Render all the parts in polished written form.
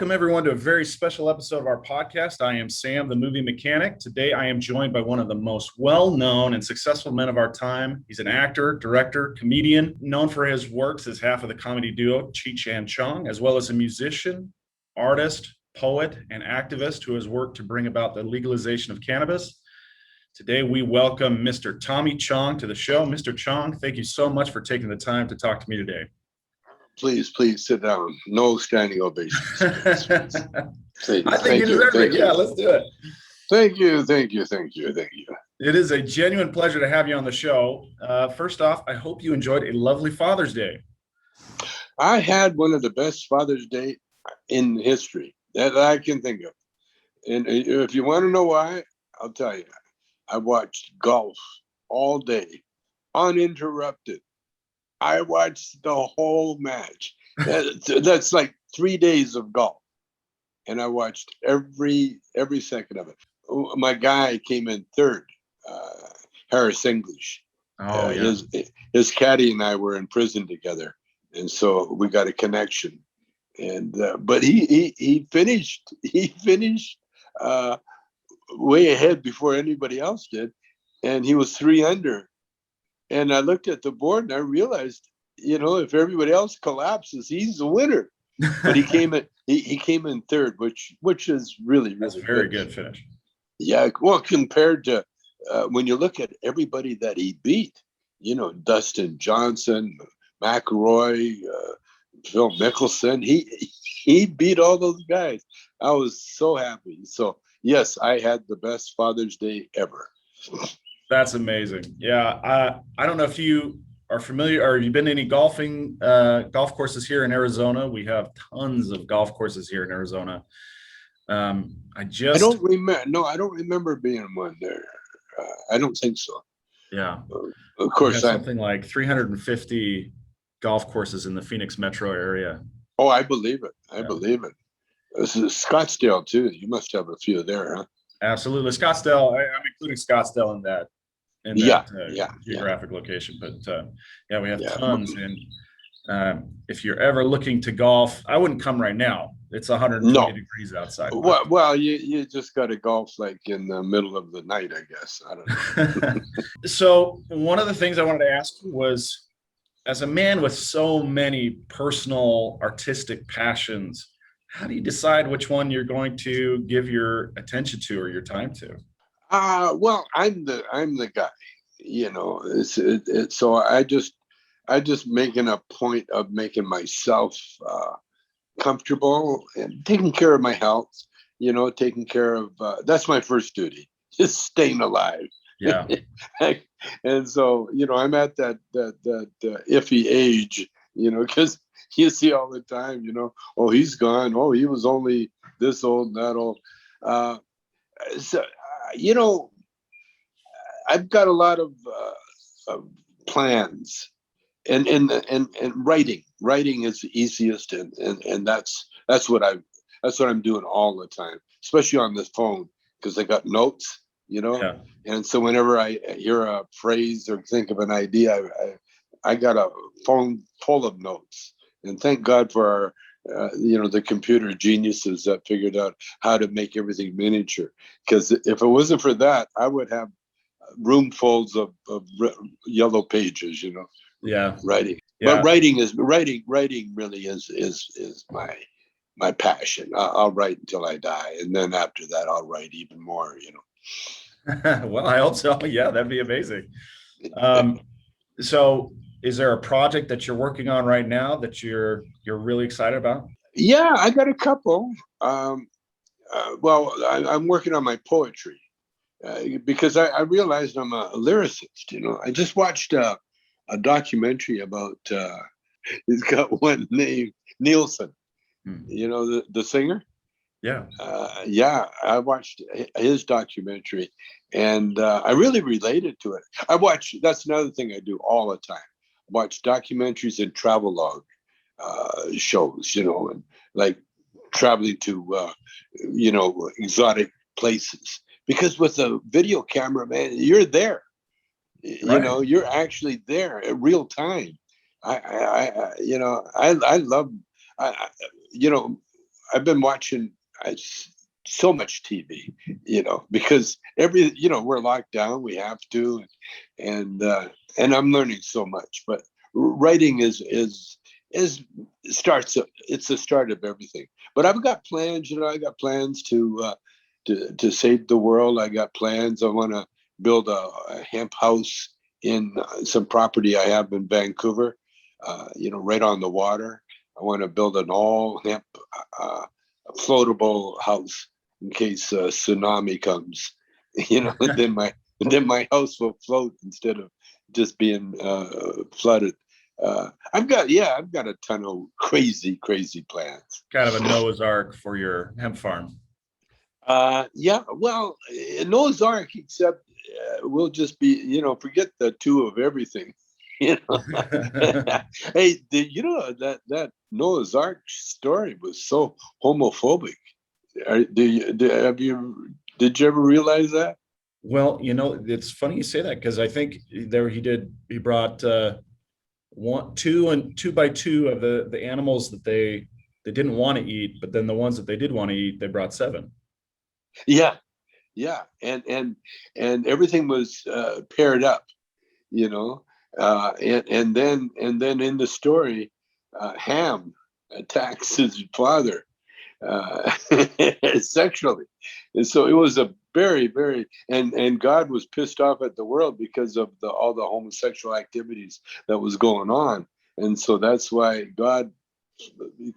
Welcome, everyone, to a very special episode of our podcast. I am Sam, the movie mechanic. Today, I am joined by one of the most well-known and successful men of our time. He's an actor, director, comedian, known for his works as half of the comedy duo Tommy Chong, as well as a musician, artist, poet, and activist who has worked to bring about the legalization of cannabis. Today, we welcome Mr. Tommy Chong to the show. Mr. Chong, thank you so much for taking the time to talk to me today. Please sit down. No standing ovations. I think you deserve it. Yeah, let's do it. Thank you. It is a genuine pleasure to have you on the show. First off, I hope you enjoyed a lovely Father's Day. I had one of the best Father's Day in history that I can think of. And if you want to know why, I'll tell you. I watched golf all day, uninterrupted. I watched the whole match. That's like 3 days of golf. And I watched every second of it. My guy came in third, Harris English. Oh, yeah. His caddy and I were in prison together. And so we got a connection. And but he finished way ahead before anybody else did. And he was 3 under. And I looked at the board and I realized, if everybody else collapses, he's the winner. But he came in third, which is really That's a very good finish. Yeah, well, compared to when you look at everybody that he beat, Dustin Johnson, McElroy, Phil Mickelson, he beat all those guys. I was so happy. So yes, I had the best Father's Day ever. That's amazing. Yeah. I don't know if you are familiar or have you been to any golf courses here in Arizona? We have tons of golf courses here in Arizona. I don't remember. No, I don't remember being one there. I don't think so. Yeah. Of course. Something like 350 golf courses in the Phoenix metro area. Oh, I believe it. I believe it. This is Scottsdale too. You must have a few there, huh? Absolutely. Scottsdale. I'm including Scottsdale in that geographic location. But we have tons. And if you're ever looking to golf, I wouldn't come right now. It's 120 degrees outside. Well, you just got to golf like in the middle of the night, I guess. I don't know. So one of the things I wanted to ask you was, as a man with so many personal artistic passions, how do you decide which one you're going to give your attention to or your time to? Well, I'm the guy, so I just making a point of making myself comfortable and taking care of my health, taking care of, that's my first duty, just staying alive. Yeah. And so, I'm at that iffy age, because you see all the time, oh, he's gone. Oh, he was only this old and that old. I've got a lot of plans, and writing is the easiest, and that's what I'm doing all the time, especially on this phone, because I got notes, Yeah. And so whenever I hear a phrase or think of an idea, I got a phone full of notes, and thank God for our the computer geniuses that figured out how to make everything miniature. Because if it wasn't for that, I would have roomfuls of yellow pages, Yeah. writing. Yeah. But writing really is my passion. I'll write until I die, and then after that, I'll write even more. Well, I hope so. Yeah, that'd be amazing. So is there a project that you're working on right now that you're really excited about? Yeah, I got a couple. I'm working on my poetry because I realized I'm a lyricist. I just watched a documentary about, he's got one name, Nielsen, the singer. Yeah. I watched his documentary, and I really related to it. That's another thing I do all the time. I watch documentaries and travelogue shows, and like traveling to, exotic places. Because with a video camera, man, you're there. Right. You're actually there in real time. I love, I've been watching so much TV, because we're locked down. We have to, and and I'm learning so much. But writing is starts. It's the start of everything. But I've got plans. I got plans to save the world. I got plans. I want to build a hemp house in some property I have in Vancouver. Right on the water. I want to build an all hemp floatable house in case a tsunami comes. And then my house will float instead of just being flooded. I've got a ton of crazy plans. Kind of a Noah's Ark for your hemp farm. Yeah, well, Noah's Ark, except we'll just be, forget the two of everything. Hey, that Noah's Ark story was so homophobic. Did you ever realize that? Well, it's funny you say that, because I think he brought two by two of the animals that they didn't want to eat, but then the ones that they did want to eat, they brought 7. Yeah, and everything was paired up, and then in the story, Ham attacks his father sexually, and so it was a very, very, and God was pissed off at the world because of all the homosexual activities that was going on, and so that's why God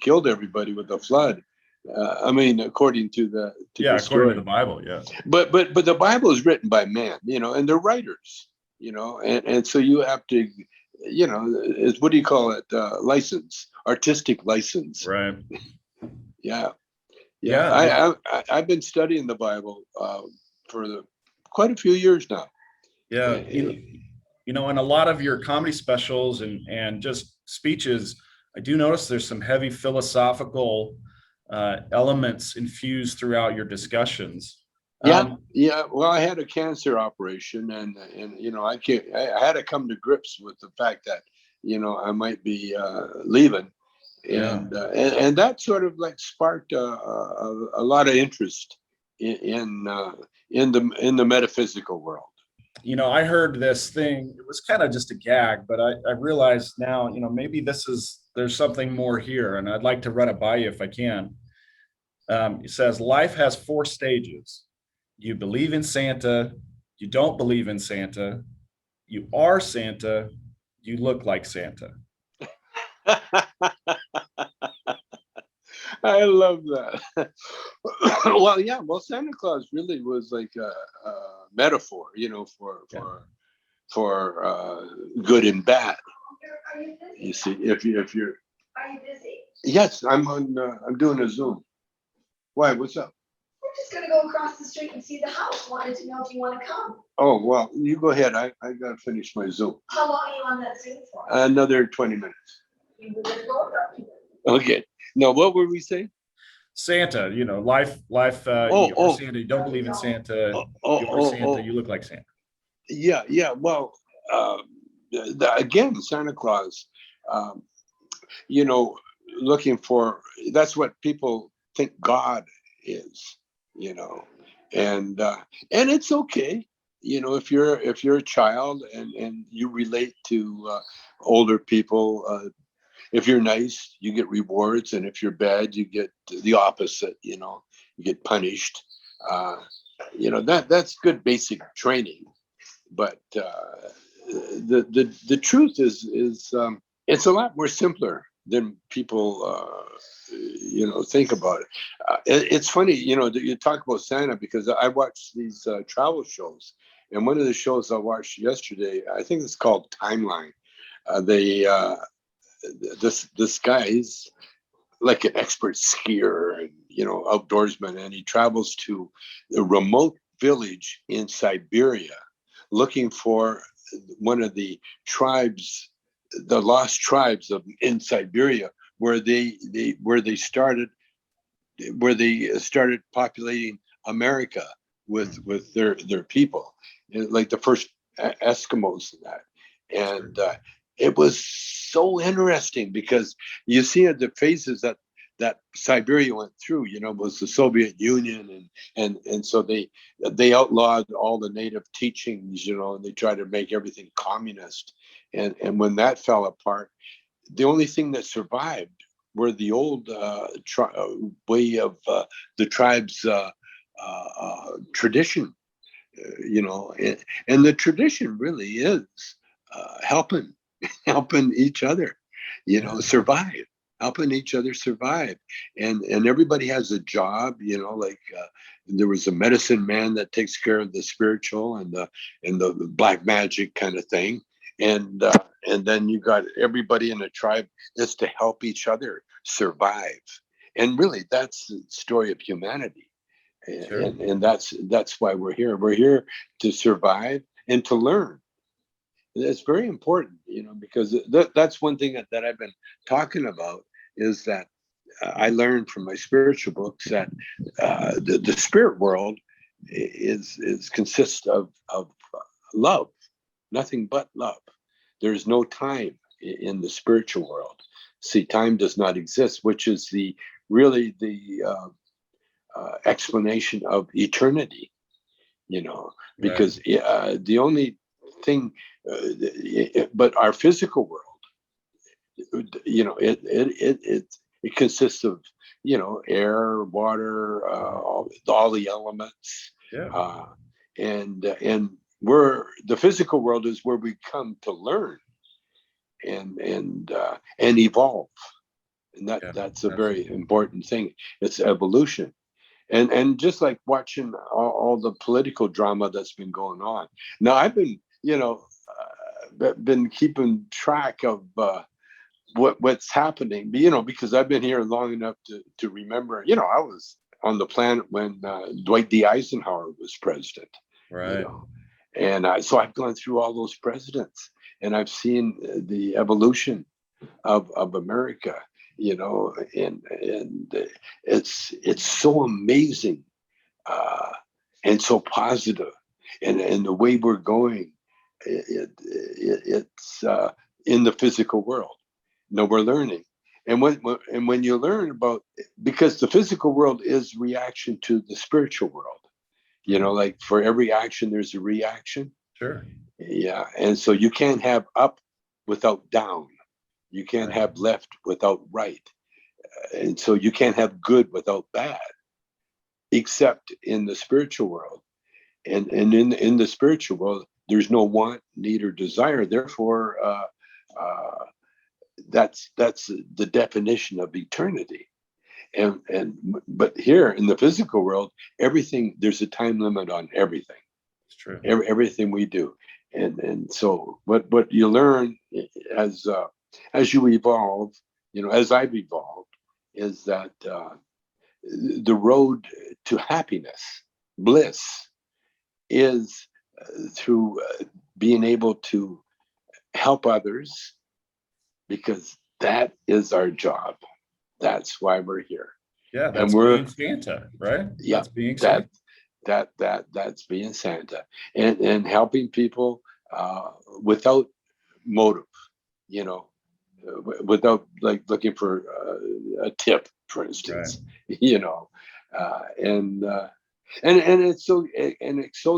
killed everybody with the flood. According to the according story. to the Bible, yeah. But the Bible is written by man, and they're writers, and so you have to, what do you call it? Artistic license. Right. Yeah. I've been studying the Bible for quite a few years now. Yeah. In a lot of your comedy specials and just speeches, I do notice there's some heavy philosophical elements infused throughout your discussions. Well, I had a cancer operation, and I had to come to grips with the fact that I might be leaving, and that sort of like sparked a lot of interest in the metaphysical world. I heard this thing. It was kind of just a gag, but I realized now, maybe there's something more here, and I'd like to run it by you if I can. It says life has 4 stages. You believe in Santa, you don't believe in Santa, you are Santa, you look like Santa. I love that. Well, Santa Claus really was like a metaphor, for good and bad. You see, if you're. Are you busy? Yes, I'm doing a Zoom. Why? What's up? We're just gonna go across the street and see the house. Wanted to know if you want to come. Oh, well, you go ahead. I gotta finish my Zoom. How long are you on that Zoom for? Another 20 minutes. You were gonna go around. Okay. No, what were we saying? Santa, life. You're Santa. You don't believe in Santa. You're Santa. You look like Santa. Yeah. Well, again, Santa Claus. Looking for. That's what people think God is. And it's okay. If you're a child and you relate to older people. If you're nice, you get rewards, and if you're bad, you get the opposite. You get punished. That's good basic training. But the truth is it's a lot more simpler than people think about it. It's funny, that you talk about Santa, because I watch these travel shows, and one of the shows I watched yesterday, I think it's called Timeline. This guy's like an expert skier and outdoorsman, and he travels to a remote village in Siberia looking for one of the tribes, the lost tribes in Siberia, where they started populating America with their people, like the first Eskimos and that. And it was so interesting because you see at the faces that that Siberia went through, was the Soviet Union, and so they outlawed all the native teachings, and they tried to make everything communist. And when that fell apart, the only thing that survived were the old way of the tribe's tradition, and the tradition really is helping each other, survive, helping each other survive, and everybody has a job, like there was a medicine man that takes care of the spiritual and the black magic kind of thing, and then you got everybody in the tribe is to help each other survive, and really that's the story of humanity. Sure. And that's why we're here. We're here to survive and to learn. It's very important, because that's one thing that I've been talking about, is that I learned from my spiritual books that the spirit world is consists of love, nothing but love. There's no time in the spiritual world. See, time does not exist, which is really the explanation of eternity, because the only thing, but our physical world, it consists of, air, water, all the elements, and we're the physical world is where we come to learn and evolve, and that's a very important thing. It's evolution. And just like watching all the political drama that's been going on. Now, I've been, been keeping track of what's happening, because I've been here long enough to remember, I was on the planet when Dwight D. Eisenhower was president. Right. So I've gone through all those presidents, and I've seen the evolution of America. And it's so amazing and so positive, and the way we're going, it's in the physical world. We're learning, and when you learn about, because the physical world is reaction to the spiritual world, like for every action there's a reaction. Sure. Yeah, and so you can't have up without down. You can't have left without right. And so you can't have good without bad, except in the spiritual world. And in the spiritual world, there's no want, need, or desire. Therefore, that's the definition of eternity. But here in the physical world, everything, there's a time limit on everything. It's true. Everything we do. And so what you learn as you evolve, as I've evolved, is that the road to happiness, bliss, is through being able to help others, because that is our job. That's why we're here. Yeah, that's being Santa, right? Yeah, that's being Santa. That's being Santa, and helping people without motive, without like looking for a tip, for instance, and it's so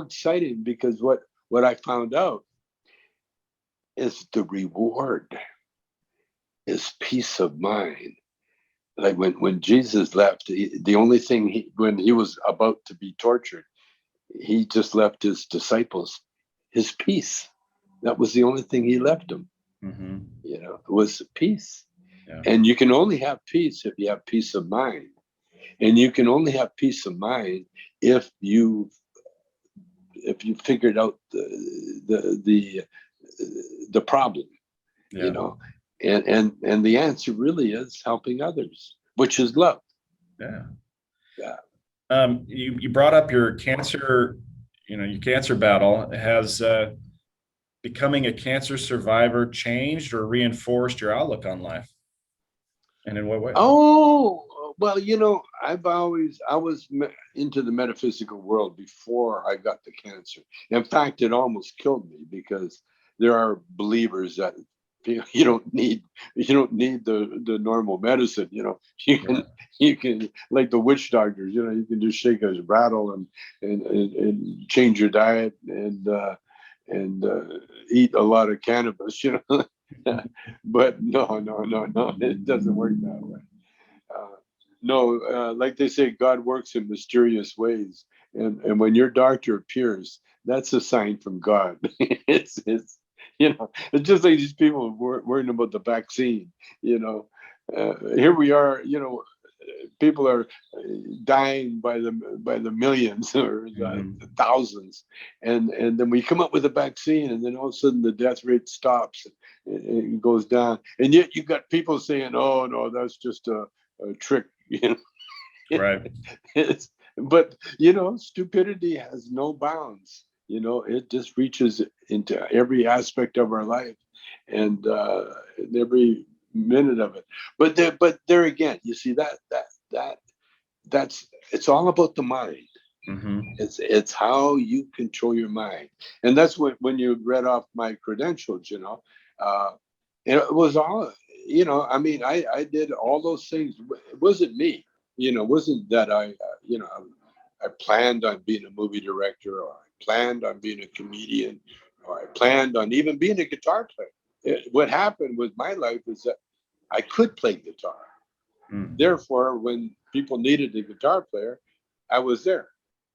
exciting, because what I found out is the reward is peace of mind. Like when Jesus left, the only thing when he was about to be tortured, he just left his disciples his peace. That was the only thing he left them. Mm-hmm. Was peace. Yeah. And you can only have peace if you have peace of mind. And you can only have peace of mind if you figured out the problem. And the answer really is helping others, which is love. You brought up your cancer, your cancer battle. Has becoming a cancer survivor changed or reinforced your outlook on life? And in what way? Oh, well, I was into the metaphysical world before I got the cancer. In fact, it almost killed me, because there are believers that You don't need the normal medicine. You can like the witch doctors. You can just shake a rattle and change your diet and eat a lot of cannabis. But no, it doesn't work that way. No, like they say, God works in mysterious ways, and when your doctor appears, that's a sign from God. It's just like these people worrying about the vaccine. Here we are. People are dying by the millions or the thousands, and then we come up with a vaccine, and then all of a sudden the death rate stops and goes down, and yet you got people saying, "Oh no, that's just a trick." Right. But stupidity has no bounds. It just reaches into every aspect of our life, and every minute of it. But there again, you see that's it's all about the mind. Mm-hmm. It's how you control your mind, and that's when you read off my credentials. It was all. I mean, I did all those things. It wasn't me. It wasn't that I planned on being a movie director, or I planned on being a comedian, or I planned on even being a guitar player. What happened with my life is that I could play guitar. Mm. Therefore, when people needed a guitar player, I was there.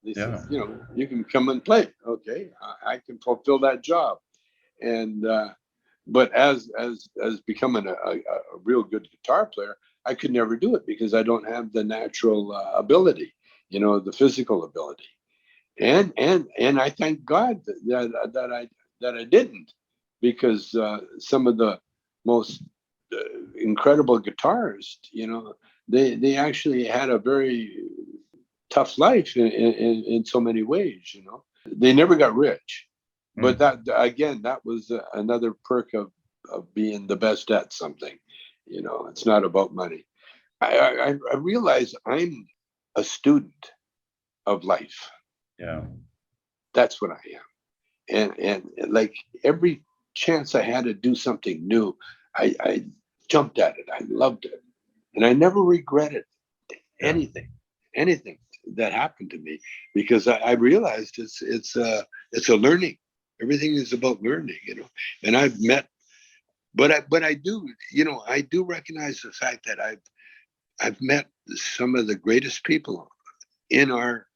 They said, Yeah. you can come and play. Okay, I can fulfill that job. And but as becoming a real good guitar player, I could never do it because I don't have the natural ability, the physical ability. And I thank God that I didn't, because some of the most incredible guitarists, they actually had a very tough life in so many ways. They never got rich, but that was another perk of being the best at something. It's not about money. I realize I'm a student of life. Yeah. That's what I am. And like every chance I had to do something new, I jumped at it. I loved it. And I never regretted Yeah. anything that happened to me, because I realized it's a learning. Everything is about learning, And I've met, but I do, I do recognize the fact that I've met some of the greatest people in our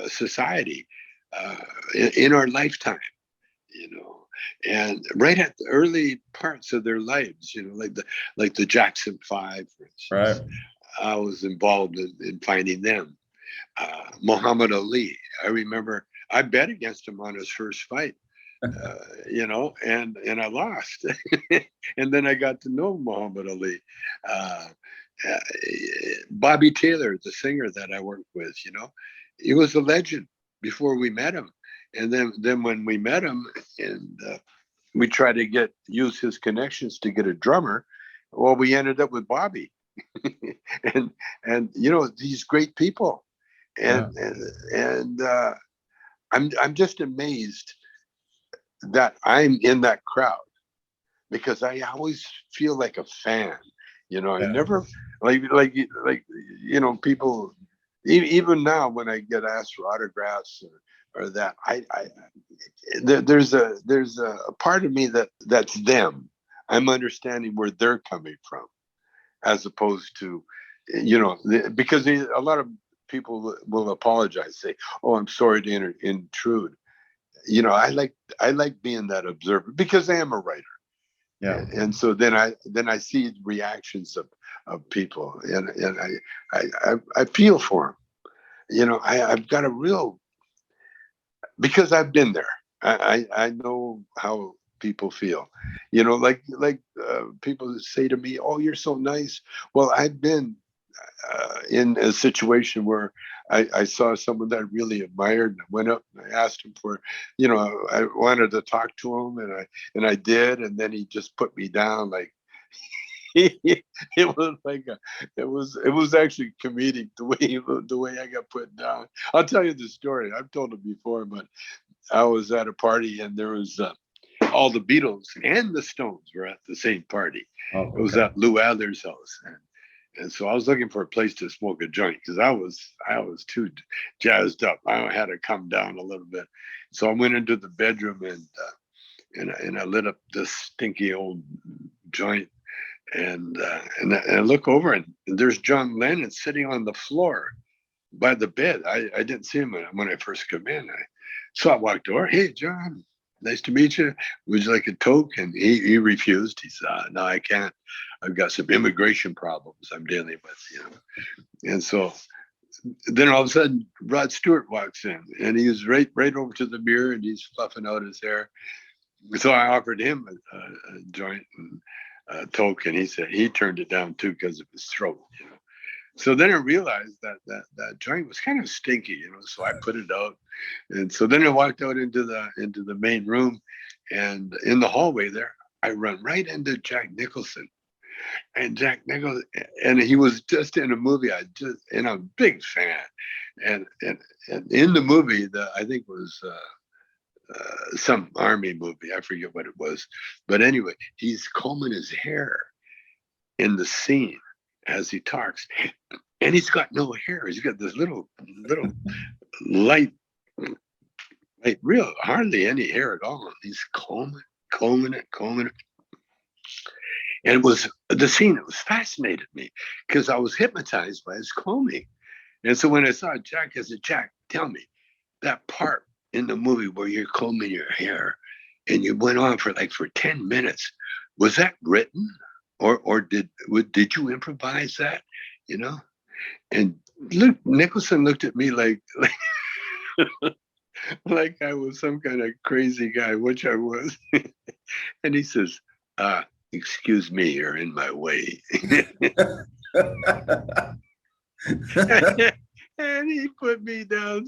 society, in our lifetime, and right at the early parts of their lives, like the Jackson Five, for Right. instance. I was involved in finding them. Muhammad Ali, I remember I bet against him on his first fight, and I lost. And then I got to know Muhammad Ali. Uh, uh, Bobby Taylor, the singer that I worked with, he was a legend before we met him. And then when we met him, and we tried to use his connections to get a drummer, well, we ended up with Bobby. and these great people, Yeah. and I'm just amazed that I'm in that crowd, because I always feel like a fan. I Yeah. never like people. Even now, when I get asked for autographs or that, there's a part of me that's them. I'm understanding where they're coming from, as opposed to, because a lot of people will apologize, say, "Oh, I'm sorry to intrude." I like being that observer, because I am a writer. Yeah. And so then I see reactions of people, and I feel for them. I've got a real, because I've been there. I know how people feel. Like people say to me, "Oh, you're so nice." Well, I've been in a situation where I saw someone that I really admired, and I went up and I asked him for, I wanted to talk to him, and I did, and then he just put me down like. It was like it was actually comedic the way I got put down. I'll tell you the story. I've told it before, but I was at a party, and there was all the Beatles and the Stones were at the same party. Oh, It was at Lou Adler's house, and so I was looking for a place to smoke a joint because I was too jazzed up. I had to come down a little bit, so I went into the bedroom and I lit up this stinky old joint, and I look over and there's John Lennon sitting on the floor by the bed. I didn't see him when I first came in. So I walked over. Hey, John, nice to meet you. Would you like a toke? And he refused. He said, no, I can't. I've got some immigration problems I'm dealing with, And so then all of a sudden, Rod Stewart walks in, and he's right over to the mirror, and he's fluffing out his hair. So I offered him a joint and a toke, and he turned it down too because of his throat, So then I realized that joint was kind of stinky, So I put it out, and so then I walked out into the main room, and in the hallway there, I run right into Jack Nicholson, and Jack Nicholson, and he was just in a movie. I'm a big fan, and in the movie I think was some army movie. I forget what it was, but anyway, he's combing his hair in the scene as he talks, and he's got no hair. He's got this little light, real hardly any hair at all. He's combing it, and it was the scene that was fascinated me because I was hypnotized by his combing. And so when I saw Jack, I said, Jack, tell me that part in the movie where you're combing your hair and you went on for 10 minutes, was that written? Or did you improvise that? And Nicholson looked at me like I was some kind of crazy guy, which I was. And he says, excuse me, you're in my way. And he put me down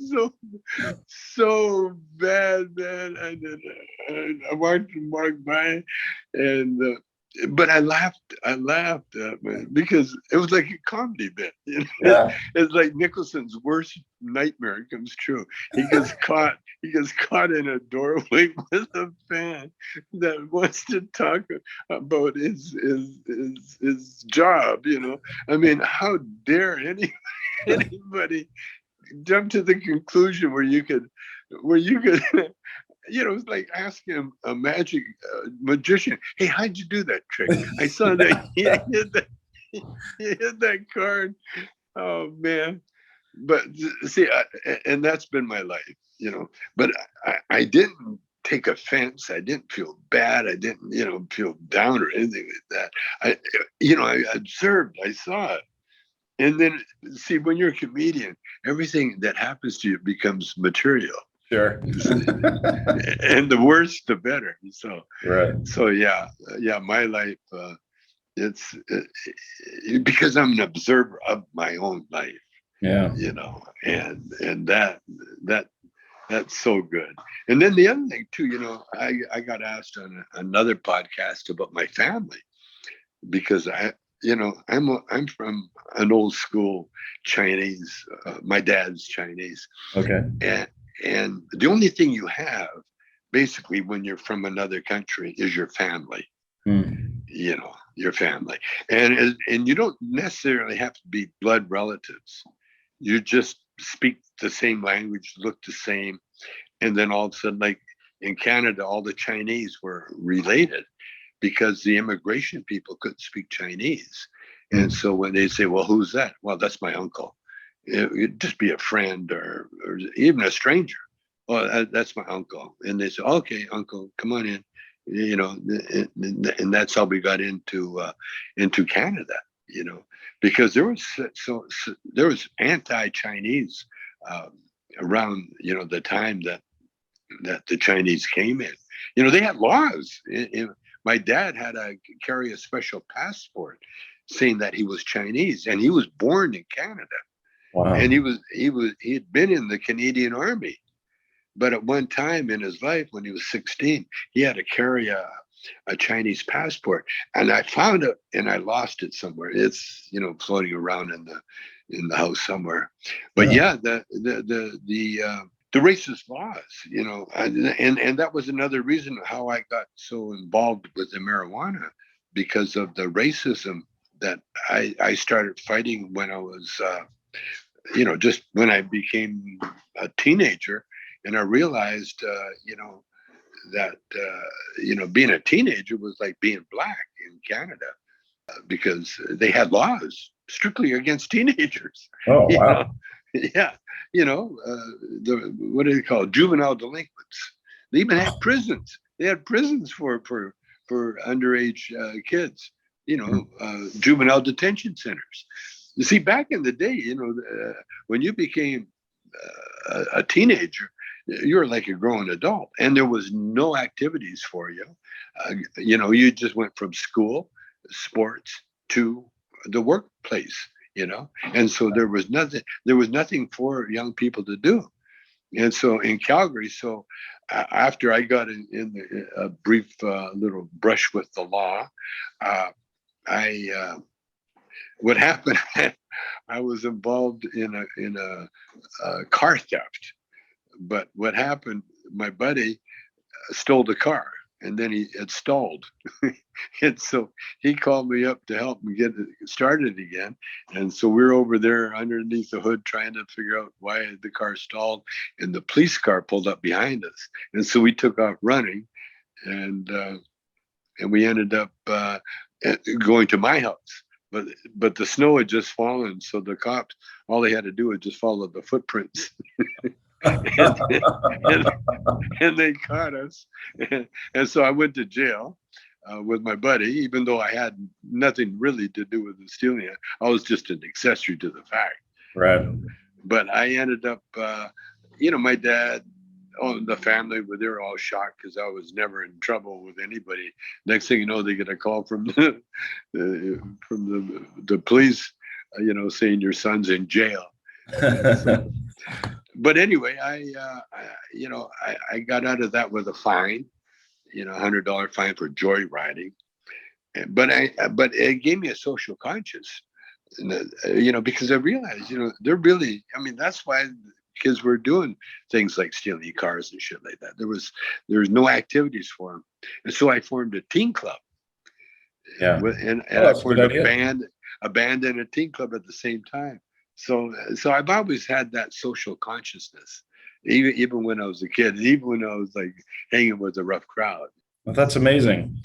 so bad, man. I walked by, and but I laughed, man, because it was like a comedy bit. Yeah. It's like Nicholson's worst nightmare comes true. He gets caught in a doorway with a fan that wants to talk about his job. I mean, how dare anybody jump to the conclusion where you could it's like asking a magic magician, hey, how'd you do that trick? I saw that he hit that card. Oh man. But see, and that's been my life, but I didn't take offense. I didn't feel bad. I didn't, feel down or anything like that. I observed, I saw it. And then see, when you're a comedian, everything that happens to you becomes material. Sure. And the worse, the better. So, right. So yeah, my life, it's because I'm an observer of my own life. Yeah. And that's so good. And then the other thing too, I got asked on another podcast about my family because I'm from an old school Chinese. My dad's Chinese. Okay. And the only thing you have, basically, when you're from another country, is your family. Your family, and you don't necessarily have to be blood relatives. You just speak the same language, look the same, and then all of a sudden, like in Canada, all the Chinese were related because the immigration people couldn't speak Chinese. And so when they say, well, who's that? Well, that's my uncle. It'd just be a friend or even a stranger. Well, that's my uncle. And they say, okay, uncle, come on in. And that's how we got into Canada, because there was anti-Chinese around, the time that the Chinese came in. They had laws. My dad had to carry a special passport saying that he was Chinese, and he was born in Canada. Wow. And he had been in the Canadian Army, but at one time in his life, when he was 16, he had to carry a Chinese passport, and I found it and I lost it somewhere. It's floating around in the house somewhere. But yeah, the the racist laws, and that was another reason how I got so involved with the marijuana, because of the racism that I started fighting when I was, just when I became a teenager, and I realized, that being a teenager was like being black in Canada, because they had laws strictly against teenagers. Oh, you know, wow. yeah, the what do they call it? Juvenile delinquents. They even had prisons. They had prisons for underage kids. Juvenile detention centers. You see, back in the day, when you became a teenager, you're like a grown adult, and there was no activities for you. You just went from school, sports, to the workplace. And so there was nothing for young people to do. And so in Calgary, after I got a brief little brush with the law, I what happened? I was involved in a car theft. But what happened? My buddy stole the car, and then it stalled. And so he called me up to help me get it started again. And so we're over there underneath the hood trying to figure out why the car stalled, and the police car pulled up behind us. And so we took off running, and we ended up going to my house. But the snow had just fallen, so the cops, all they had to do was just follow the footprints. and, and, and they caught us. And so I went to jail with my buddy, even though I had nothing really to do with the stealing it. I was just an accessory to the fact. Right. But I ended up, my dad, the family, they were all shocked because I was never in trouble with anybody. Next thing you know, they get a call from the police, saying your son's in jail. But anyway, I got out of that with a fine, $100 fine for joyriding. But it gave me a social conscience, because I realized, they're really, that's why kids were doing things like stealing cars and shit like that. There was no activities for them. And so I formed a teen club. Yeah. And Oh, I that's a good formed idea. a band and a teen club at the same time. So I've always had that social consciousness, even when I was a kid, even when I was like hanging with a rough crowd. Well, that's amazing.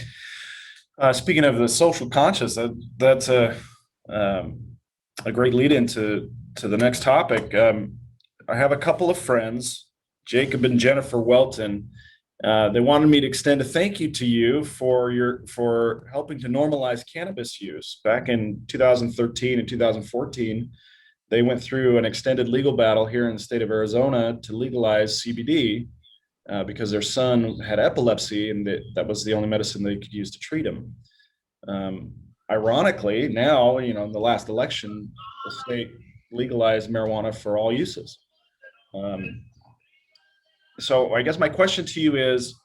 Speaking of the social conscious, that's a great lead into the next topic. I have a couple of friends, Jacob and Jennifer Welton. They wanted me to extend a thank you to you for helping to normalize cannabis use back in 2013 and 2014. They went through an extended legal battle here in the state of Arizona to legalize CBD because their son had epilepsy, and that was the only medicine they could use to treat him. Ironically, now, in the last election, the state legalized marijuana for all uses. So I guess my question to you is,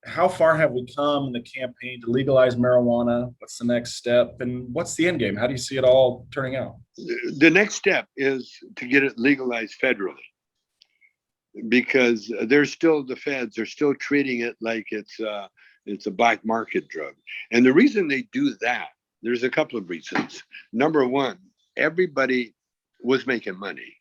how far have we come in the campaign to legalize marijuana? What's the next step, and what's the end game? How do you see it all turning out? The next step is to get it legalized federally, because the feds are still treating it like it's a black market drug. And the reason they do that, there's a couple of reasons. Number one, everybody was making money,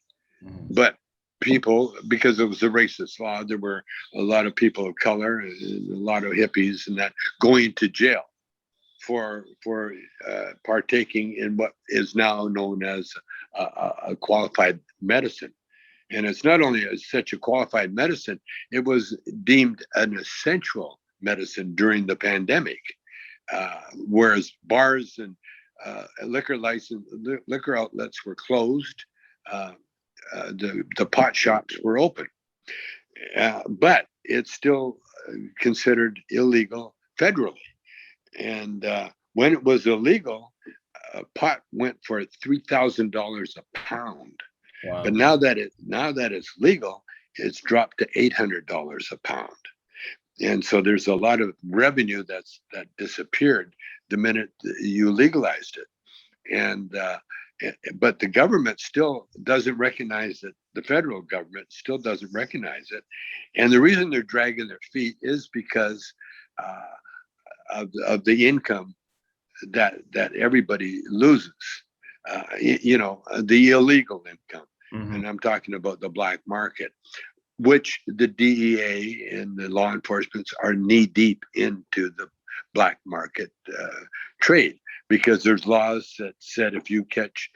but people, because it was a racist law, there were a lot of people of color and a lot of hippies and that going to jail for partaking in what is now known as a qualified medicine. And it's not only such a qualified medicine, it was deemed an essential medicine during the pandemic, whereas bars and liquor outlets were closed. The pot shops were open, but it's still considered illegal federally. And when it was illegal, pot went for $3,000 a pound. Wow. But now that it's legal, it's dropped to $800 a pound. And so there's a lot of revenue that disappeared the minute you legalized it. And But the government still doesn't recognize it. The federal government still doesn't recognize it. And the reason they're dragging their feet is because of the income that everybody loses. The illegal income. Mm-hmm. And I'm talking about the black market, which the DEA and the law enforcement are knee deep into the black market trade, because there's laws that said if you catch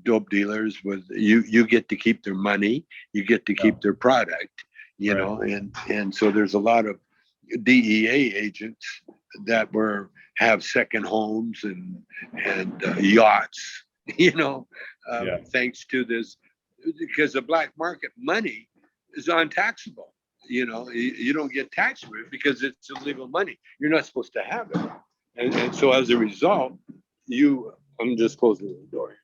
dope dealers with you get to keep their money, you get to keep their product, and so there's a lot of DEA agents that have second homes and yachts, thanks to this, because the black market money is untaxable. You don't get taxed for it because it's illegal money. You're not supposed to have it. And so as a result, I'm just closing the door here.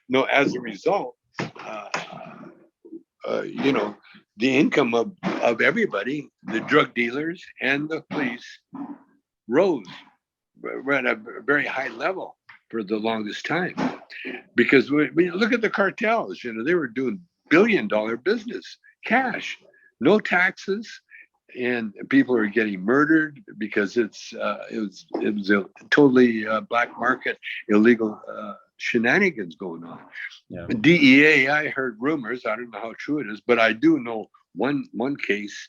No, as a result, the income of everybody, the drug dealers and the police, rose. We're at a very high level for the longest time. Because when you look at the cartels, they were doing billion-dollar business, cash, no taxes, and people are getting murdered because it was a totally black market, illegal shenanigans going on. Yeah. DEA, I heard rumors. I don't know how true it is, but I do know one case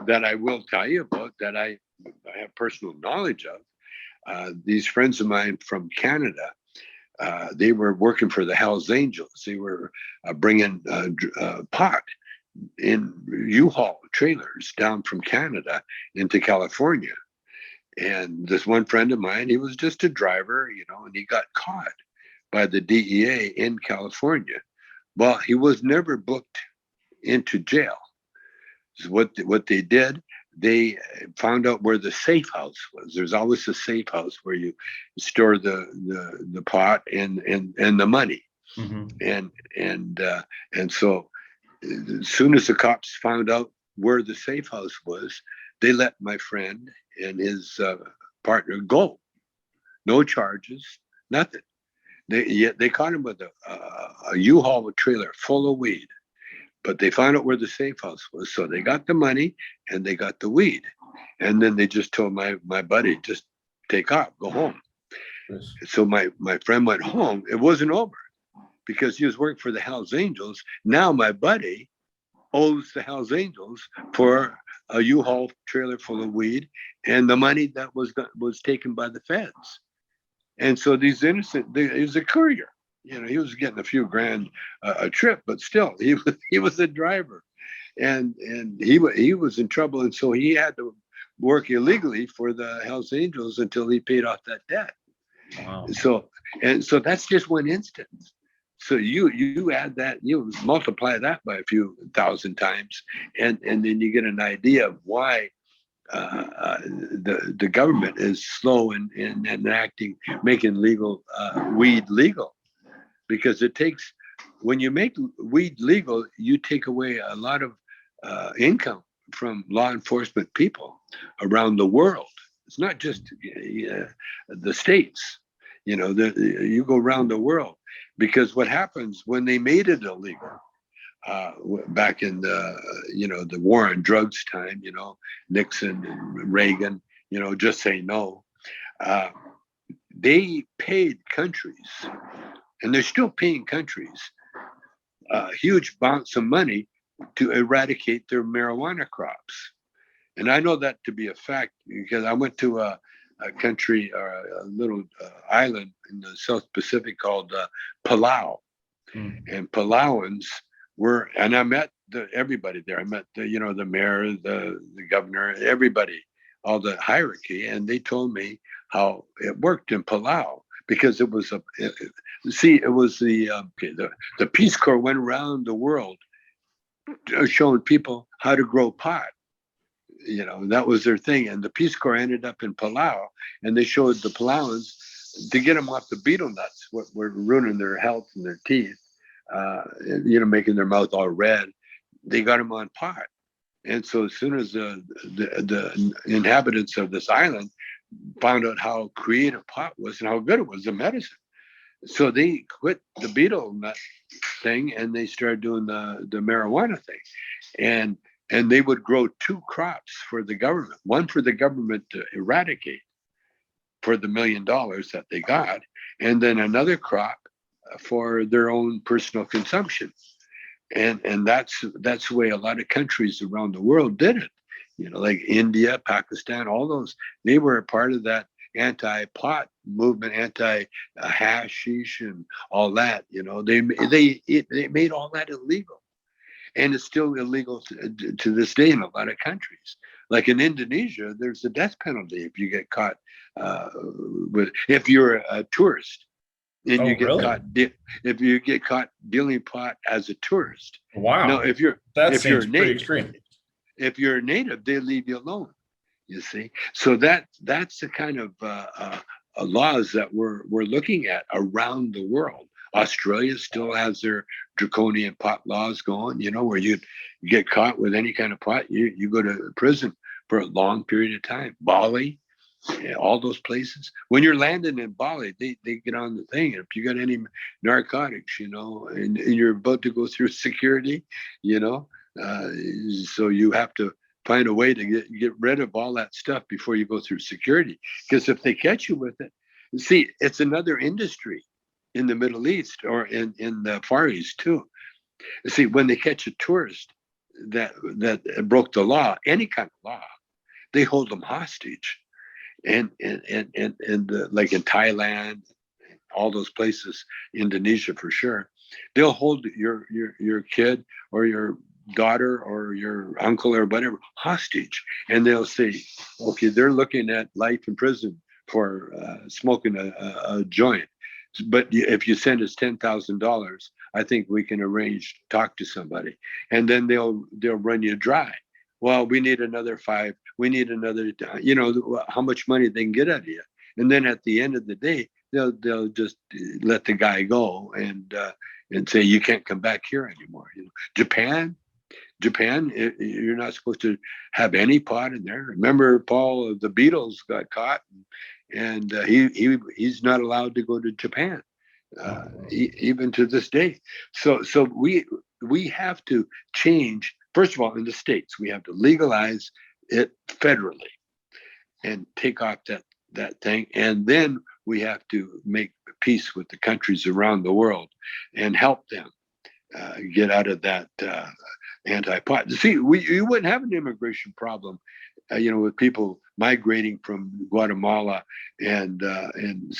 that I will tell you about that I have personal knowledge of. These friends of mine from Canada, they were working for the Hells Angels. They were bringing pot in U-Haul trailers down from Canada into California. And this one friend of mine, he was just a driver, and he got caught by the DEA in California. Well, he was never booked into jail. So what they did, they found out where the safe house was. There's always a safe house where you store the pot and the money. Mm-hmm. And so as soon as the cops found out where the safe house was, they let my friend and his partner go. No charges, nothing. They caught him with a U-Haul trailer full of weed, but they found out where the safe house was. So they got the money and they got the weed. And then they just told my buddy, just take off, go home. Yes. So my friend went home. It wasn't over because he was working for the Hells Angels. Now my buddy owes the Hells Angels for a U-Haul trailer full of weed and the money that was taken by the feds. And so these innocent, he was a courier. He was getting a few grand a trip, but still, he was a driver, and he was in trouble, and so he had to work illegally for the Hells Angels until he paid off that debt. Wow. So that's just one instance. So you add that, you multiply that by a few thousand times, and then you get an idea of why the government is slow in enacting, making legal weed legal, because it takes, when you make weed legal, you take away a lot of income from law enforcement people around the world. It's not just the states, you go around the world, because what happens when they made it illegal, back in the war on drugs time, Nixon and Reagan, just say no. They paid countries, and they're still paying countries huge amounts of money to eradicate their marijuana crops. And I know that to be a fact because I went to a country, or a little island in the South Pacific called Palau. And Palauans and I met everybody there. I met the mayor, the governor, everybody, all the hierarchy, and they told me how it worked in Palau, because it was the Peace Corps went around the world showing people how to grow pot. That was their thing, and the Peace Corps ended up in Palau, and they showed the Palauans to get them off the betel nuts, what were ruining their health and their teeth. Making their mouth all red. They got them on pot. And so as soon as the inhabitants of this island found out how creative pot was and how good it was, the medicine, So they quit the beetle nut thing and they started doing the marijuana thing. And they would grow two crops for the government, one for the government to eradicate for the $1 million that they got, and then another crop for their own personal consumption. And that's the way a lot of countries around the world did it. Like India, Pakistan, all those, they were a part of that anti-pot movement, anti-hashish and all that. They made all that illegal, and it's still illegal to this day in a lot of countries. Like in Indonesia, there's the death penalty if you get caught if you're a tourist and you get really? caught if you get caught dealing pot as a tourist. Wow. Now, if you're pretty extreme. If you're a native, they leave you alone. You see, so that's the kind of laws that we're looking at around the world. Australia still has their draconian pot laws going, where you get caught with any kind of pot, you go to prison for a long period of time. Bali, all those places. When you're landing in Bali, they get on the thing. If you got any narcotics, and you're about to go through security, so you have to find a way to get rid of all that stuff before you go through security. Because if they catch you with it, see, it's another industry in the Middle East or in the Far East too. See, when they catch a tourist that broke the law, any kind of law, they hold them hostage. And like in Thailand, all those places, Indonesia for sure, they'll hold your kid or your daughter or your uncle or whatever hostage, and they'll say, okay, they're looking at life in prison for smoking a joint, but if you send us $10,000, I think we can talk to somebody, and then they'll run you dry. Well, we need another 5. We need another, how much money they can get out of you. And then at the end of the day, they'll just let the guy go and say, you can't come back here anymore. Japan, you're not supposed to have any pot in there. Remember, Paul, the Beatles got caught, and he's not allowed to go to Japan, even to this day. So we have to change. First of all, in the States, we have to legalize it federally and take off that thing. And then we have to make peace with the countries around the world and help them get out of that anti-pot. See, you wouldn't have an immigration problem, with people migrating from Guatemala and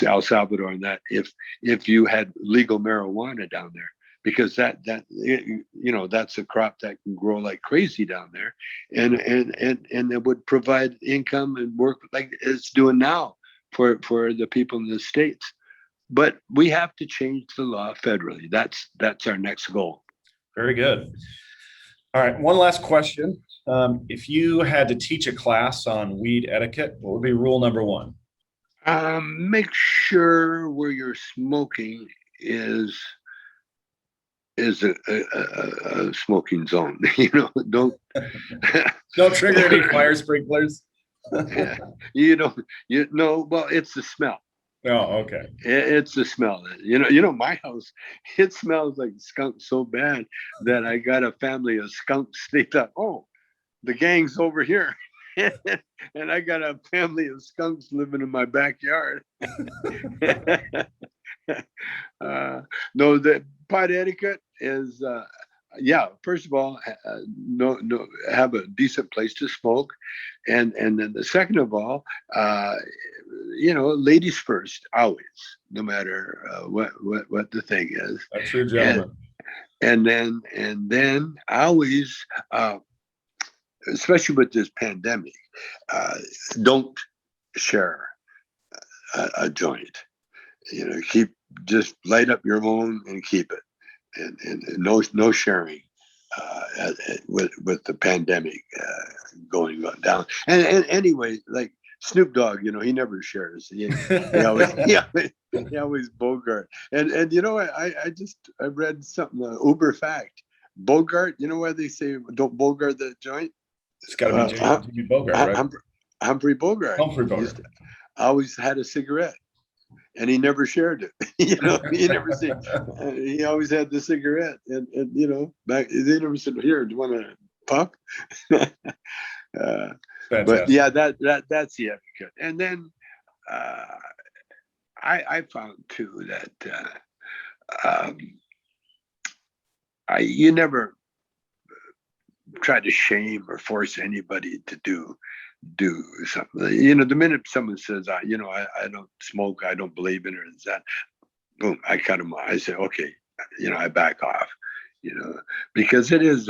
El Salvador and that if you had legal marijuana down there. Because that's a crop that can grow like crazy down there, and it would provide income and work like it's doing now for the people in the States. But we have to change the law federally. That's our next goal. Very good. All right, one last question. If you had to teach a class on weed etiquette, what would be rule number 1? Make sure where you're smoking is a smoking zone. Don't trigger any fire sprinklers. Well, it's the smell. Oh, okay. It's the smell. My house, it smells like skunk so bad that I got a family of skunks. They thought, oh, the gang's over here. And I got a family of skunks living in my backyard. No, the pot etiquette is, first of all, have a decent place to smoke, and then the second of all, ladies first, always, no matter what the thing is. That's true, gentlemen. And then always, especially with this pandemic, don't share a joint. Just light up your own and keep it, and no sharing with the pandemic going down. And anyway, like Snoop Dogg, he never shares. He always Bogart. And I read something, Uber fact. Bogart, why they say don't Bogart the joint? It's got to be Bogart, right? Humphrey Bogart. Humphrey Bogart. Always had a cigarette. and he never shared it. He never said. He always had the cigarette, and back they never said, "Here, do you want a puff?" But Fantastic. yeah, that's the etiquette. And then I found too that you never try to shame or force anybody to do something. The minute someone says, I don't smoke, I don't believe in it, is that, boom, I cut them off. I say, okay, I back off, because it is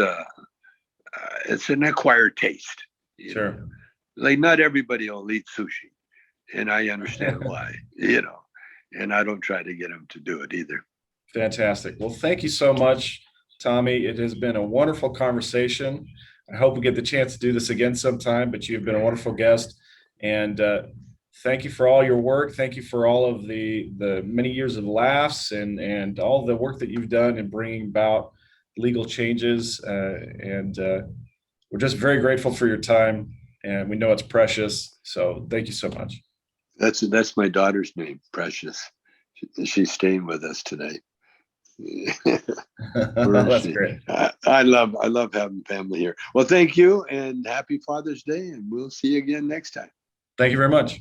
it's an acquired taste. Sure. Like not everybody will eat sushi, and I understand why, and I don't try to get them to do it either. Fantastic. Well, thank you so much, Tommy. It has been a wonderful conversation. I hope we get the chance to do this again sometime, but you've been a wonderful guest. And thank you for all your work. Thank you for all of the many years of laughs and all the work that you've done in bringing about legal changes. And we're just very grateful for your time. And we know it's precious. So thank you so much. That's my daughter's name, Precious. She's staying with us today. That's great. I love having family here. Well, thank you, and happy Father's Day, and we'll see you again next time. Thank you very much.